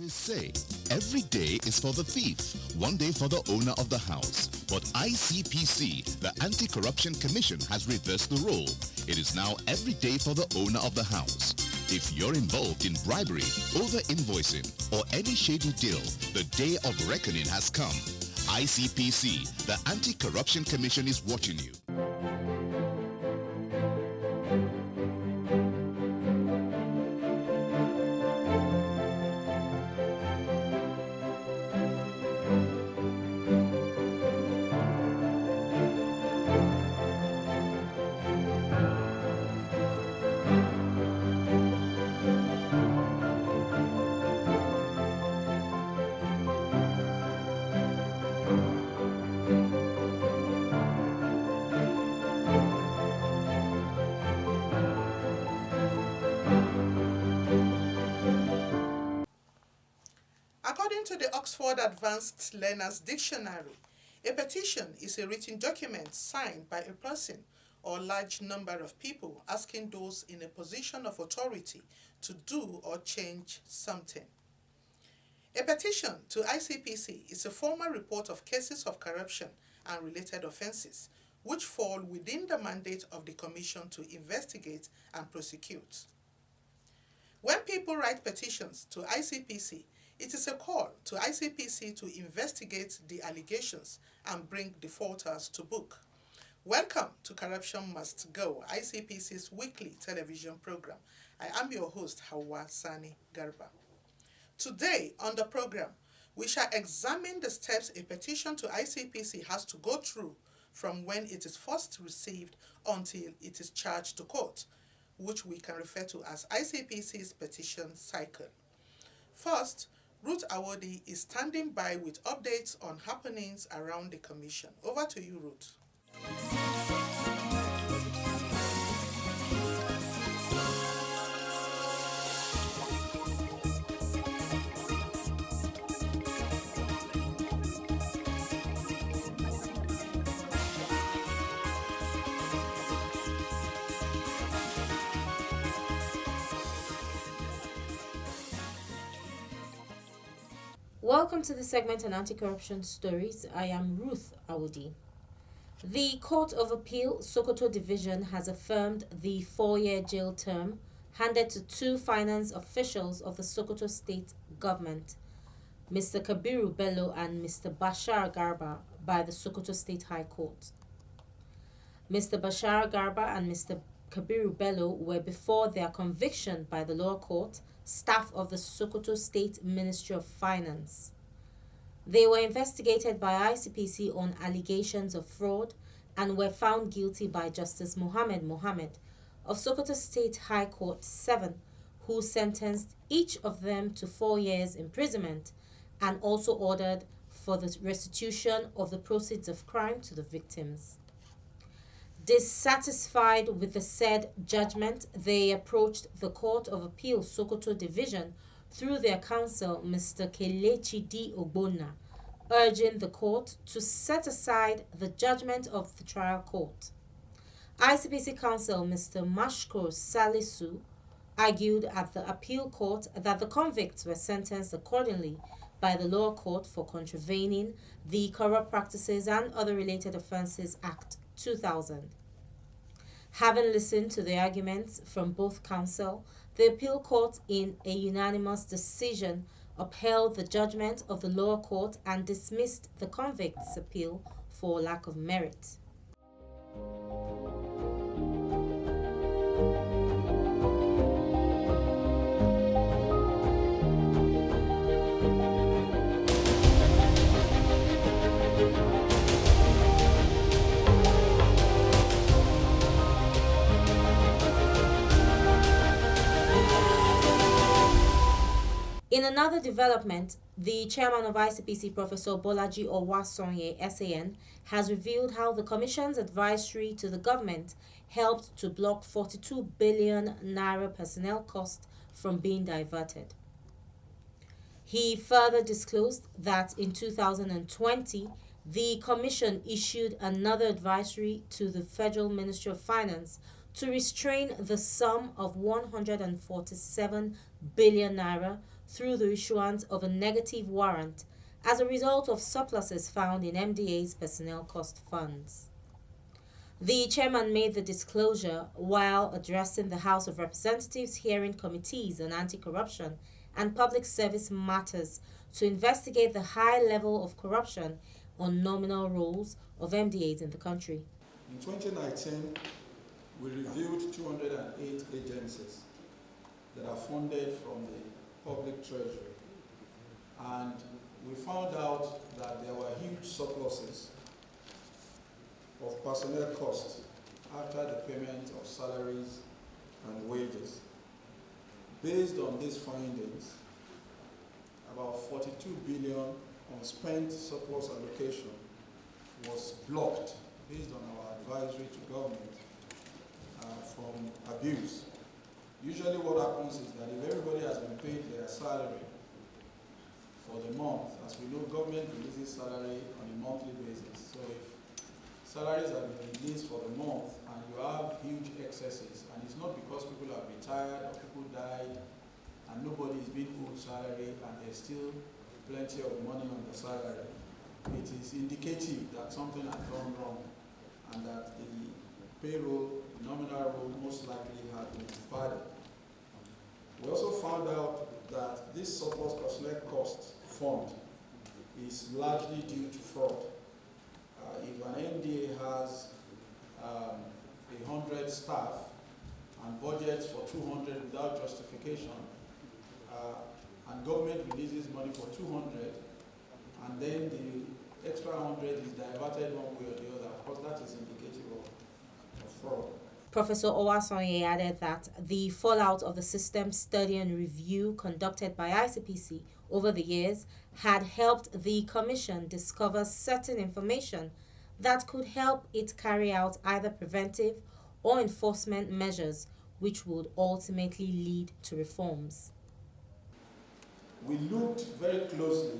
Economists say every day is for the thief, one day for the owner of the house. But ICPC, the Anti-Corruption Commission, has reversed the role. It is now every day for the owner of the house. If you're involved in bribery, over-invoicing, or any shady deal, the day of reckoning has come. ICPC, the Anti-Corruption Commission, is watching you. According to the Oxford Advanced Learners Dictionary, a petition is a written document signed by a person or large number of people asking those in a position of authority to do or change something. A petition to ICPC is a formal report of cases of corruption and related offenses which fall within the mandate of the Commission to investigate and prosecute. When people write petitions to ICPC, it is a call to ICPC to investigate the allegations and bring defaulters to book. Welcome to Corruption Must Go, ICPC's weekly television program. I am your host, Hawa Sani Garba. Today on the program, we shall examine the steps a petition to ICPC has to go through from when it is first received until it is charged to court, which we can refer to as ICPC's petition cycle. First, Ruth Awodi is standing by with updates on happenings around the Commission. Over to you, Ruth. Welcome to the segment on anti-corruption stories. I am Ruth Awodi. The Court of Appeal, Sokoto Division, has affirmed the 4-year jail term handed to two finance officials of the Sokoto State Government, Mr. Kabiru Bello and Mr. Bashar Garba, by the Sokoto State High Court. Mr. Bashar Garba and Mr. Kabiru Bello were, before their conviction by the lower court, staff of the Sokoto State Ministry of Finance. They were investigated by ICPC on allegations of fraud and were found guilty by Justice Mohammed of Sokoto State High Court 7, who sentenced each of them to 4 years imprisonment and also ordered for the restitution of the proceeds of crime to the victims. Dissatisfied with the said judgment, they approached the Court of Appeal Sokoto Division through their counsel, Mr. Kelechi D. Ogbonna, urging the court to set aside the judgment of the trial court. ICPC counsel, Mr. Mashko Salisu, argued at the appeal court that the convicts were sentenced accordingly by the lower court for contravening the Corrupt Practices and Other Related Offences Act 2000. Having listened to the arguments from both counsel, the appeal court, in a unanimous decision, upheld the judgment of the lower court and dismissed the convicts' appeal for lack of merit. In another development, the chairman of ICPC, Professor Bolaji Owasonye, SAN, has revealed how the Commission's advisory to the government helped to block 42 billion naira personnel cost from being diverted. He further disclosed that in 2020, the Commission issued another advisory to the Federal Ministry of Finance to restrain the sum of 147 billion naira through the issuance of a negative warrant as a result of surpluses found in MDA's personnel cost funds. The chairman made the disclosure while addressing the House of Representatives hearing committees on anti-corruption and public service matters to investigate the high level of corruption on nominal rolls of MDAs in the country. In 2019, we reviewed 208 agencies that are funded from the public treasury, and we found out that there were huge surpluses of personnel costs after the payment of salaries and wages. Based on these findings, about 42 billion on spent surplus allocation was blocked based on our advisory to government from abuse. Usually what happens is that if everybody has been paid their salary for the month, as we know, government releases salary on a monthly basis. So if salaries have been released for the month and you have huge excesses, and it's not because people have retired or people died and nobody is being owed salary and there's still plenty of money on the salary, it is indicative that something has gone wrong and that the payroll, the nominal roll, most likely had been padded. We also found out that this surplus personnel cost fund is largely due to fraud. If an MDA has 100 staff and budgets for 200 without justification, and government releases money for 200, and then the extra 100 is diverted one way or the other, of course that is indicative of fraud. Professor Owasonye added that the fallout of the system study and review conducted by ICPC over the years had helped the Commission discover certain information that could help it carry out either preventive or enforcement measures which would ultimately lead to reforms. We looked very closely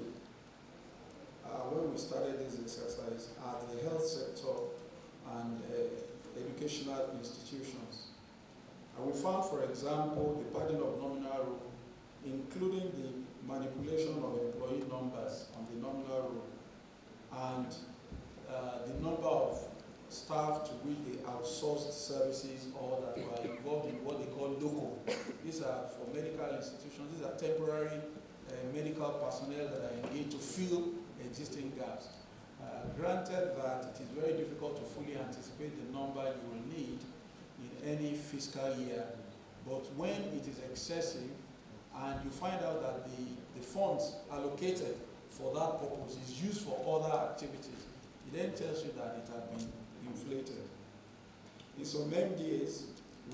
when we started this exercise at the health sector and educational institutions. And we found, for example, the padding of nominal roll, including the manipulation of employee numbers on the nominal roll, and the number of staff to which they outsourced services or that were involved in what they call local. These are for medical institutions. These are temporary medical personnel that are engaged to fill existing gaps. Granted that it is very difficult to fully anticipate the number you will need in any fiscal year, but when it is excessive and you find out that the funds allocated for that purpose is used for other activities, it then tells you that it has been inflated. In some MDAs,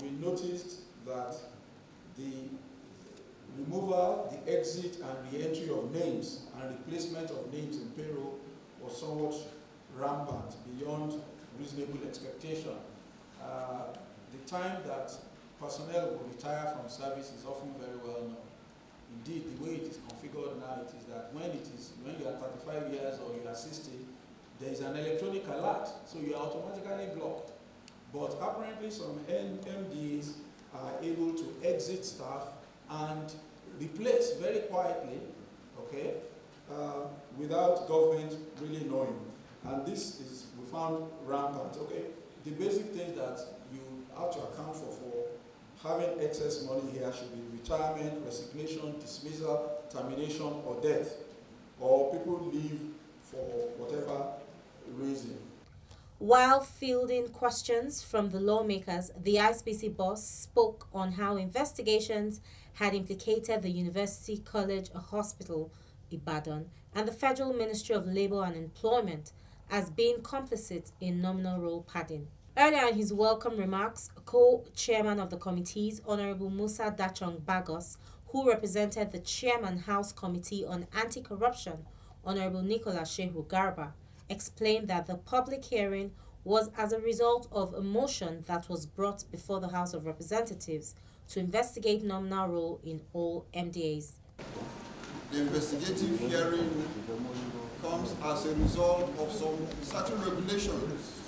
we noticed that the removal, the exit and re-entry of names and replacement of names in payroll was somewhat rampant beyond reasonable expectation. The time that personnel will retire from service is often very well known. Indeed, the way it is configured now, it is that when you are 35 years or you are 60, there is an electronic alert, so you are automatically blocked. But apparently some MDs are able to exit staff and replace very quietly, okay, without government really knowing. And this is, we found rampant, okay. The basic things that you have to account for having excess money here should be retirement, resignation, dismissal, termination, or death, or people leave for whatever reason. While fielding questions from the lawmakers, the ICPC boss spoke on how investigations had implicated the University College Hospital, Ibadan, and the Federal Ministry of Labour and Employment as being complicit in nominal roll padding. Earlier in his welcome remarks, co-chairman of the committees, Honorable Musa Dachong Bagos, who represented the Chairman House Committee on Anti-Corruption, Honorable Nicola Shehu Garba, explained that the public hearing was as a result of a motion that was brought before the House of Representatives to investigate nominal roll in all MDAs. The investigative hearing comes as a result of some certain regulations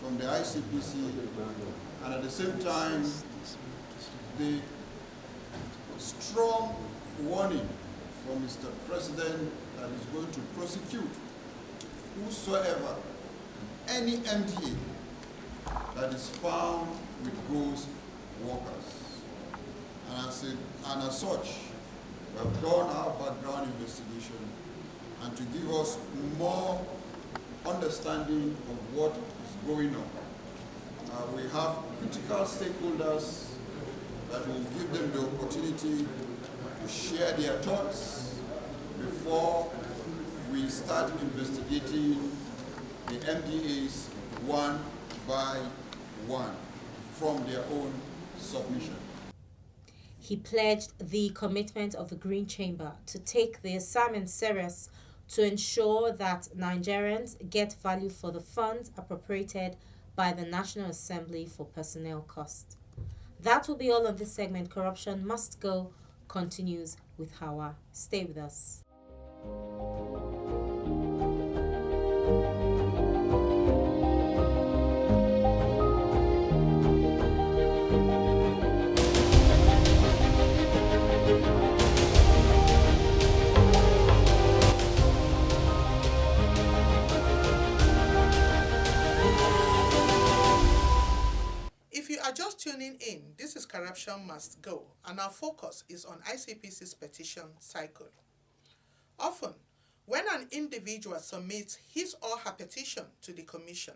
from the ICPC, and at the same time, the strong warning from Mr. President that is going to prosecute whosoever, any MDA that is found with ghost workers. And as such, we have done our background investigation and to give us more understanding of what is going on. We have critical stakeholders that will give them the opportunity to share their thoughts before we start investigating the MDAs one by one from their own submission. He pledged the commitment of the Green Chamber to take the assignment serious to ensure that Nigerians get value for the funds appropriated by the National Assembly for personnel costs. That will be all on this segment. Corruption Must Go continues with Hawa. Stay with us. If you are just tuning in, this is Corruption Must Go, and our focus is on ICPC's petition cycle. Often, when an individual submits his or her petition to the Commission,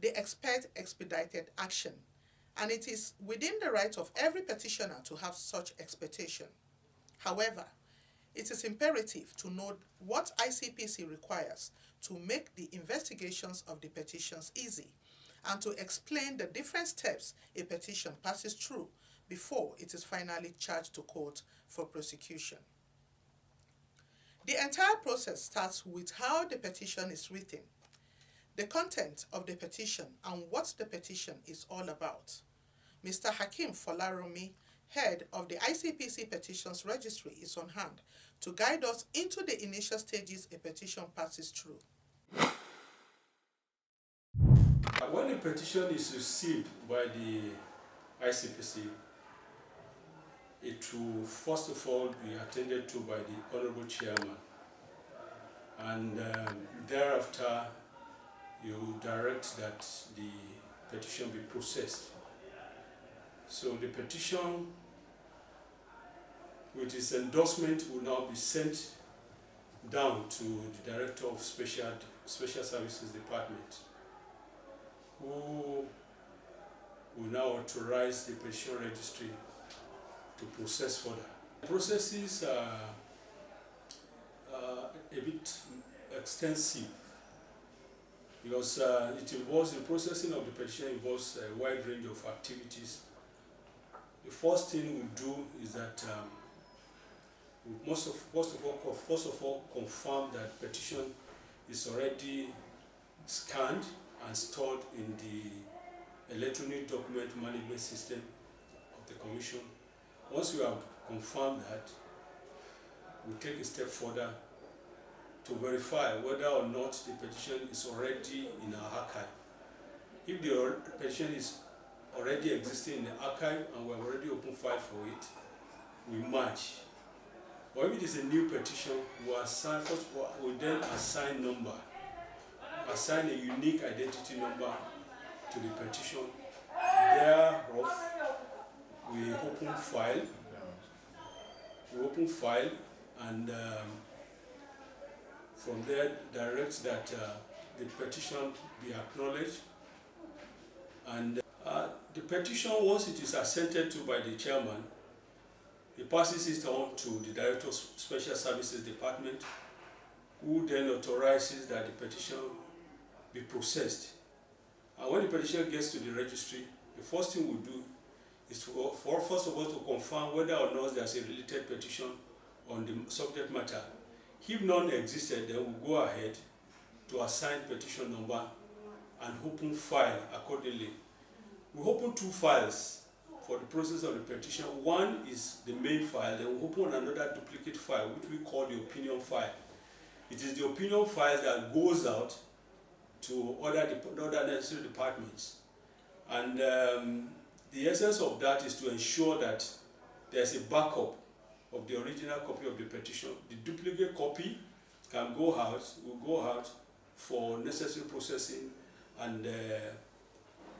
they expect expedited action, and it is within the right of every petitioner to have such expectation. However, it is imperative to know what ICPC requires to make the investigations of the petitions easy, and to explain the different steps a petition passes through before it is finally charged to court for prosecution. The entire process starts with how the petition is written, the content of the petition, and what the petition is all about. Mr. Hakeem Folaromi, head of the ICPC Petitions Registry, is on hand to guide us into the initial stages a petition passes through. When a petition is received by the ICPC, it will first of all be attended to by the Honorable Chairman, and thereafter you direct that the petition be processed. So the petition with its endorsement will now be sent down to the Director of Special Services Department, who will now authorize the petition registry to process further. The processes are a bit extensive because the processing of the petition involves a wide range of activities. The first thing we do is that we first of all confirm that petition is already scanned and stored in the electronic document management system of the Commission. Once we have confirmed that, we take a step further to verify whether or not the petition is already in our archive. If the petition is already existing in the archive and we have already opened file for it, we match. Or if it is a new petition, we then assign a unique identity number to the petition. Thereof, we open file, and from there direct that the petition be acknowledged, and the petition, once it is assented to by the chairman, he passes it on to the Director of Special Services Department, who then authorizes that the petition be processed. And when the petition gets to the registry, the first thing we do is first of all to confirm whether or not there's a related petition on the subject matter. If none existed, then we'll go ahead to assign petition number and open file accordingly. We open two files for the process of the petition. One is the main file, then we open another duplicate file, which we call the opinion file. It is the opinion file that goes out to other necessary departments. And the essence of that is to ensure that there's a backup of the original copy of the petition. The duplicate copy will go out for necessary processing and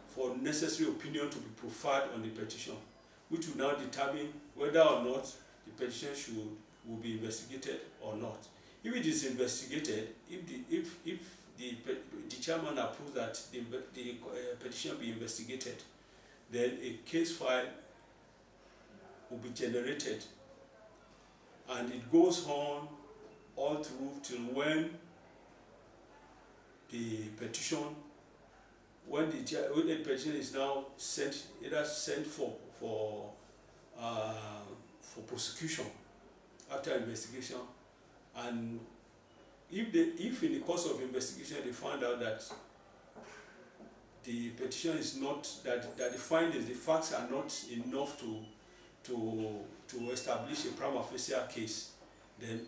for necessary opinion to be preferred on the petition, which will now determine whether or not the petition will be investigated or not. If it is investigated, if the chairman approves that the petition be investigated, then a case file will be generated, and it goes on all through till when the petition, when the petition is now sent, either sent for prosecution after investigation, and if in the course of investigation they find out that the petition is not, that the findings, the facts are not enough to establish a prima facie case, then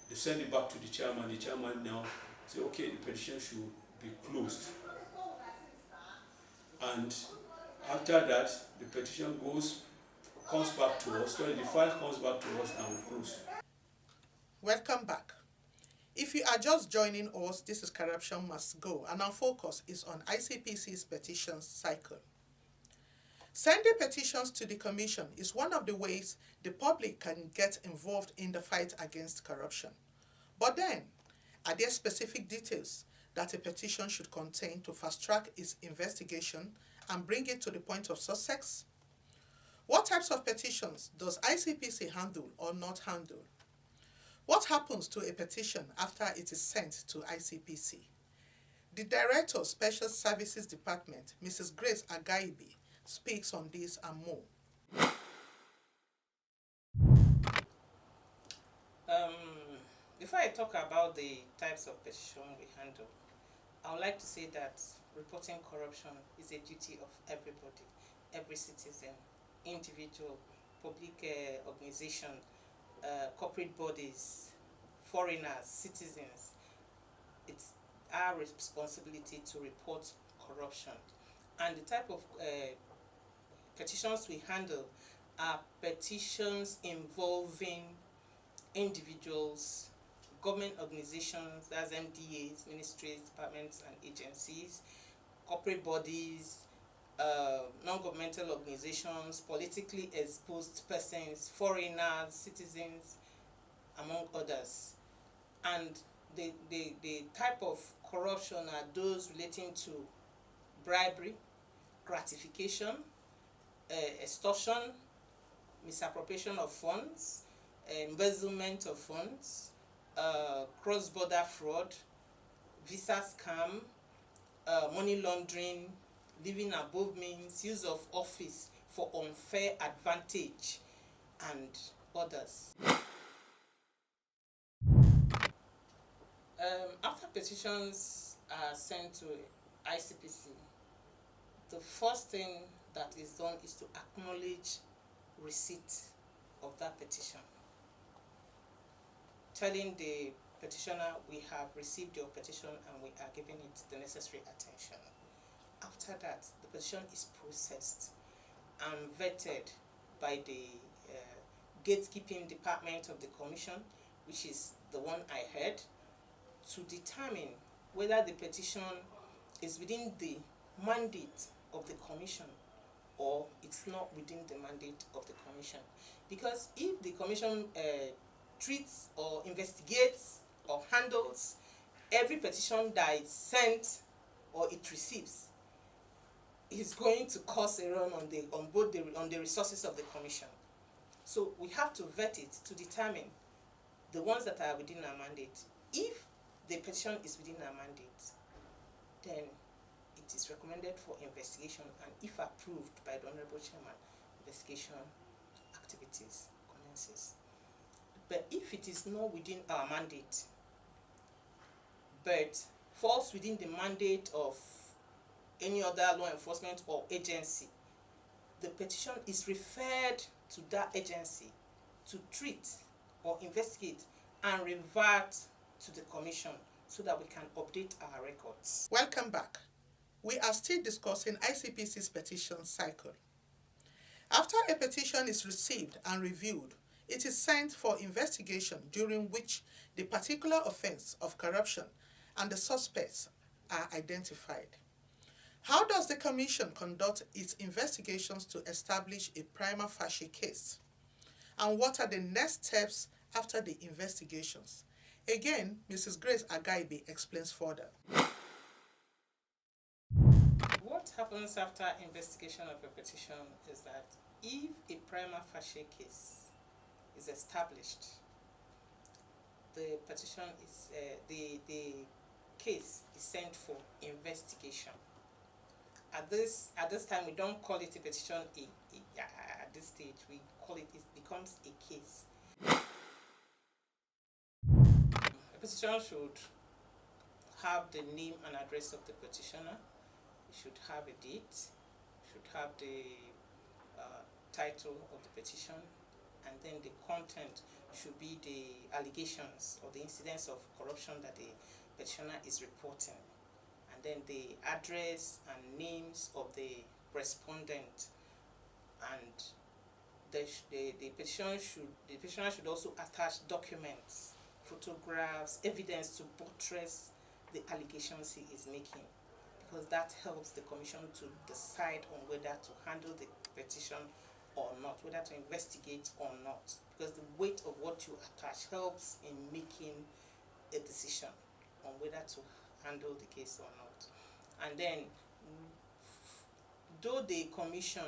they send it back to the chairman. The chairman now say, okay, the petition should be closed. And after that, the petition comes back to us, so the file comes back to us and we close. Welcome back. If you are just joining us, this is Corruption Must Go, and our focus is on ICPC's petitions cycle. Sending petitions to the Commission is one of the ways the public can get involved in the fight against corruption. But then, are there specific details that a petition should contain to fast-track its investigation and bring it to the point of success? What types of petitions does ICPC handle or not handle? What happens to a petition after it is sent to ICPC? The Director of Special Services Department, Mrs. Grace Agaibi, speaks on this and more. Before I talk about the types of petition we handle, I would like to say that reporting corruption is a duty of everybody, every citizen, individual, public organization, corporate bodies, foreigners, citizens. It's our responsibility to report corruption. And the type of petitions we handle are petitions involving individuals, government organizations, that's MDAs, ministries, departments and agencies, corporate bodies, non-governmental organizations, politically exposed persons, foreigners, citizens, among others. And the type of corruption are those relating to bribery, gratification, extortion, misappropriation of funds, embezzlement of funds, cross-border fraud, visa scam, money laundering, living above means, use of office for unfair advantage, and others. After petitions are sent to ICPC, the first thing that is done is to acknowledge receipt of that petition, telling the petitioner we have received your petition and we are giving it the necessary attention. After that, the petition is processed and vetted by the gatekeeping department of the commission, which is the one I heard, to determine whether the petition is within the mandate of the commission or it's not within the mandate of the commission. Because if the commission treats or investigates or handles every petition that is sent or it receives, is going to cause a run on the resources of the commission. So we have to vet it to determine the ones that are within our mandate. If the petition is within our mandate, then it is recommended for investigation, and if approved by the Honorable Chairman, investigation activities commences. But if it is not within our mandate, but falls within the mandate of any other law enforcement or agency, the petition is referred to that agency to treat or investigate and revert to the commission so that we can update our records. Welcome back. We are still discussing ICPC's petition cycle. After a petition is received and reviewed, It is sent for investigation during which the particular offense of corruption and the suspects are identified. How does the Commission conduct its investigations to establish a prima facie case? And what are the next steps after the investigations? Again, Mrs. Grace Agaibe explains further. What happens after investigation of a petition is that if a prima facie case is established, the petition is the case is sent for investigation. At this time, we don't call it a petition. At this stage, we call it becomes a case. A petition should have the name and address of the petitioner. It should have a date. Should have the title of the petition, and then the content should be the allegations or the incidents of corruption that the petitioner is reporting, and then the address and names of the respondent, and the petitioner should also attach documents, photographs, evidence to buttress the allegations he is making, because that helps the Commission to decide on whether to handle the petition or not, whether to investigate or not, because the weight of what you attach helps in making a decision on whether to handle the case or not. And then, though the Commission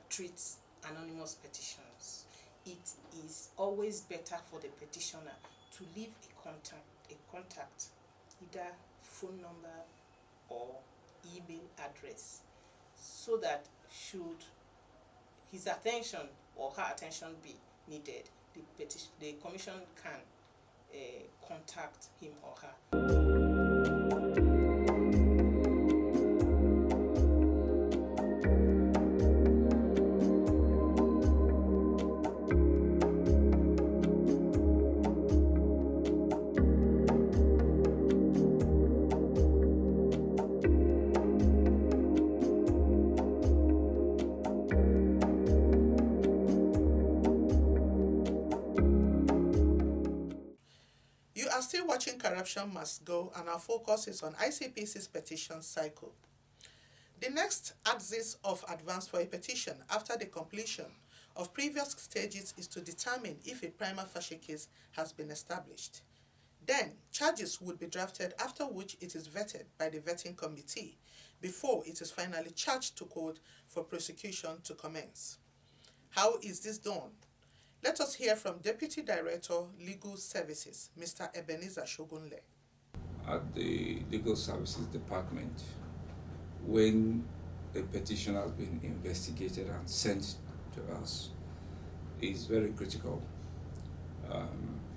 treats anonymous petitions, it is always better for the petitioner to leave a contact, either phone number or email address, so that should his attention or her attention be needed, the Commission can contact him or her. You are still watching Corruption Must Go, and our focus is on ICPC's petition cycle. The next axis of advance for a petition after the completion of previous stages is to determine if a prima facie case has been established. Then, charges would be drafted, after which it is vetted by the vetting committee before it is finally charged to court for prosecution to commence. How is this done? Let us hear from Deputy Director, Legal Services, Mr. Ebenezer Shogunle. At the Legal Services Department, when a petition has been investigated and sent to us, is very critical.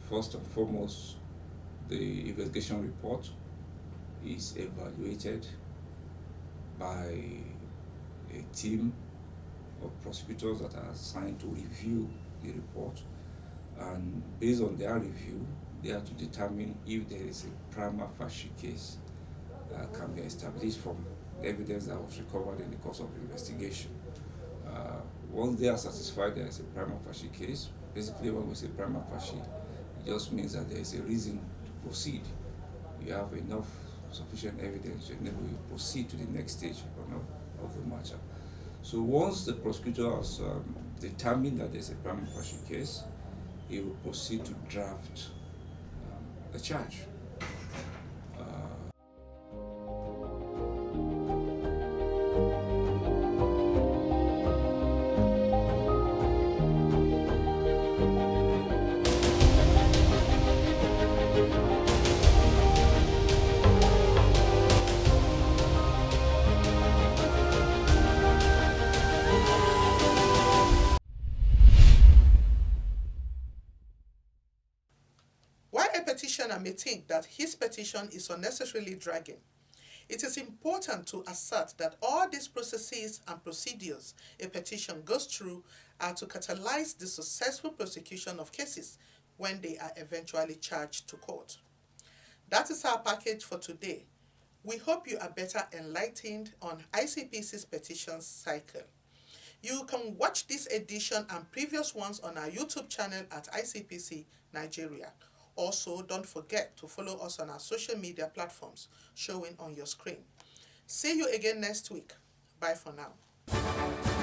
First and foremost, the investigation report is evaluated by a team of prosecutors that are assigned to review the report, and based on their review, they have to determine if there is a prima facie case that can be established from evidence that was recovered in the course of the investigation. Once they are satisfied there is a prima facie case, basically when we say prima facie, it just means that there is a reason to proceed. You have enough sufficient evidence to enable you to proceed to the next stage of the matter. So once the prosecutor has determined that there's a prima facie case, he will proceed to draft a charge. Petitioner may think that his petition is unnecessarily dragging, it is important to assert that all these processes and procedures a petition goes through are to catalyze the successful prosecution of cases when they are eventually charged to court. That is our package for today. We hope you are better enlightened on ICPC's petition cycle. You can watch this edition and previous ones on our YouTube channel at ICPC Nigeria. Also, don't forget to follow us on our social media platforms showing on your screen. See you again next week. Bye for now.